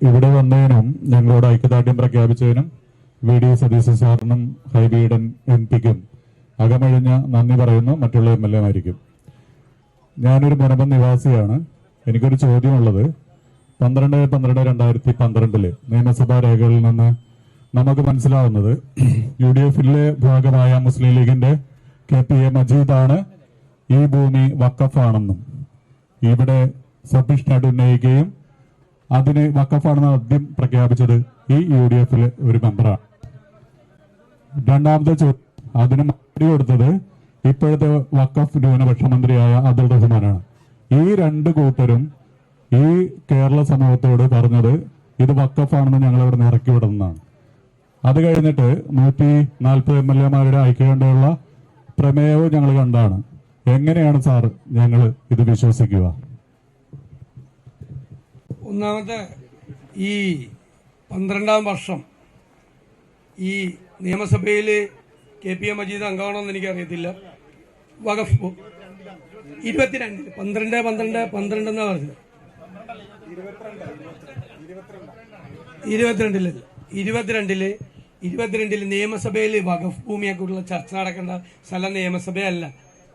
ഇവിടെ വന്നതിനും ഞങ്ങളോട് ഐക്യദാർഢ്യം പ്രഖ്യാപിച്ചതിനും വി ഡി സതീശൻ സാറിനും ഹൈബീഡൻ MP-ക്കും അകമഴിഞ്ഞ നന്ദി പറയുന്നു. മറ്റുള്ള MLA-മാരിക്കും. ഞാനൊരു മുനമ്പം നിവാസിയാണ്. എനിക്കൊരു ചോദ്യമുള്ളത്, 12/12/2012 നിയമസഭാ രേഖകളിൽ നിന്ന് നമുക്ക് മനസ്സിലാവുന്നത് UDF-ലെ ഭാഗമായ മുസ്ലിം ലീഗിന്റെ KPA മജീദാണ് ഈ ഭൂമി വഖഫാണെന്നും ഇവിടെ സബ്മിഷനായിട്ട് ഉന്നയിക്കുകയും അതിന് വഖഫാണെന്ന് ആദ്യം പ്രഖ്യാപിച്ചത് ഈ UDF-ലെ ഒരു മെമ്പറാണ്. രണ്ടാമത്തെ ചോദ്യം, അതിന് മറുപടി കൊടുത്തത് ഇപ്പോഴത്തെ വഖഫ് ന്യൂനപക്ഷ മന്ത്രിയായ അബ്ദുൾ റഹ്മാനാണ്. ഈ രണ്ട് കൂട്ടരും ഈ കേരള സമൂഹത്തോട് പറഞ്ഞത് ഇത് വഖഫാണെന്ന് ഞങ്ങൾ ഇവിടെ നിന്ന് ഇറക്കി വിടുന്നതാണ്. അത് കഴിഞ്ഞിട്ട് 140 MLA-മാരുടെ ഐക്യകണ്ഠയുള്ള പ്രമേയവും ഞങ്ങൾ കണ്ടാണ്. എങ്ങനെയാണ് സാർ ഞങ്ങൾ ഇത് വിശ്വസിക്കുക? ഒന്നാമത്തെ, ഈ 12ാം വർഷം ഈ നിയമസഭയിൽ KPA മജീദ് അംഗമാണോന്ന് എനിക്കറിയത്തില്ല. വഖഫ് 12 എന്നാ പറഞ്ഞത്. 22 നിയമസഭയിൽ വഖഫ് ഭൂമിയെക്കുറിച്ചുള്ള ചർച്ച നടക്കേണ്ട സ്ഥലം നിയമസഭയല്ല,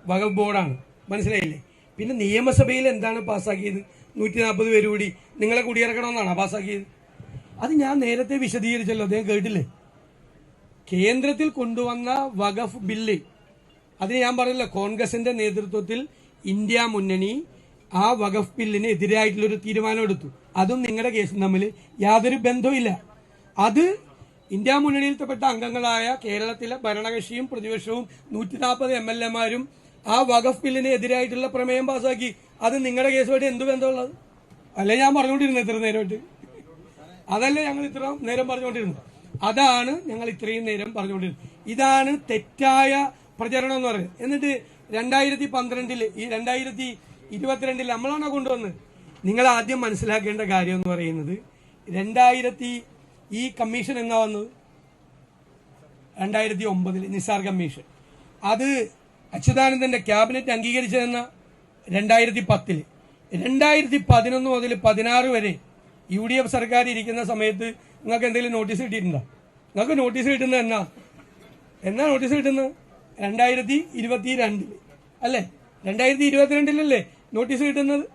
വഖഫ് ബോർഡാണ്. മനസ്സിലായില്ലേ? പിന്നെ നിയമസഭയിൽ എന്താണ് പാസ്സാക്കിയത്? 140 പേര് കൂടി നിങ്ങളെ കുടിയിറക്കണമെന്നാണ് പാസ്സാക്കിയത്. അത് ഞാൻ നേരത്തെ വിശദീകരിച്ചല്ലോ, അദ്ദേഹം കേട്ടില്ലേ? കേന്ദ്രത്തിൽ കൊണ്ടുവന്ന വഖഫ് ബില്ല്, അതിന് ഞാൻ പറഞ്ഞില്ല, കോൺഗ്രസിന്റെ നേതൃത്വത്തിൽ ഇന്ത്യ മുന്നണി ആ വഖഫ് ബില്ലിന് എതിരായിട്ടുള്ളൊരു തീരുമാനം എടുത്തു. അതും നിങ്ങളുടെ കേസും തമ്മിൽ യാതൊരു ബന്ധവുമില്ല. അത് ഇന്ത്യ മുന്നണിയിൽപ്പെട്ട അംഗങ്ങളായ കേരളത്തിലെ ഭരണകക്ഷിയും പ്രതിപക്ഷവും 140 MLA-മാരും ആ വഖഫ് ബില്ലിന് എതിരായിട്ടുള്ള പ്രമേയം പാസ്സാക്കി. അത് നിങ്ങളുടെ കേസുമായിട്ട് എന്ത് ബന്ധമുള്ളത്? അല്ലേ ഞാൻ പറഞ്ഞുകൊണ്ടിരുന്നത് ഇത്ര നേരമായിട്ട്? അതല്ലേ ഞങ്ങൾ ഇത്ര നേരം പറഞ്ഞുകൊണ്ടിരുന്നത്? അതാണ് ഞങ്ങൾ ഇത്രയും നേരം പറഞ്ഞുകൊണ്ടിരുന്നത്. ഇതാണ് തെറ്റായ പ്രചരണം എന്ന് പറയുന്നത്. എന്നിട്ട് 2012 ഈ 2022 നമ്മളാണോ കൊണ്ടുവന്നത്? നിങ്ങൾ ആദ്യം മനസ്സിലാക്കേണ്ട കാര്യം എന്ന് പറയുന്നത്, ഈ കമ്മീഷൻ എന്നാ വന്നത്? 2009 നിസാർ കമ്മീഷൻ. അത് അച്യുതാനന്ദന്റെ ക്യാബിനറ്റ് അംഗീകരിച്ചതെന്ന 2010. 2011 മുതൽ 16 വരെ UDF സർക്കാർ ഇരിക്കുന്ന സമയത്ത് നിങ്ങൾക്ക് എന്തെങ്കിലും നോട്ടീസ് കിട്ടിയിട്ടുണ്ടോ? നിങ്ങൾക്ക് നോട്ടീസ് കിട്ടുന്നത് എന്നാ നോട്ടീസ് കിട്ടുന്നത്? 2022 അല്ലേ? 2022 നോട്ടീസ് കിട്ടുന്നത്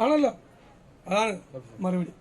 ആണല്ലോ. അതാണ് മറുപടി.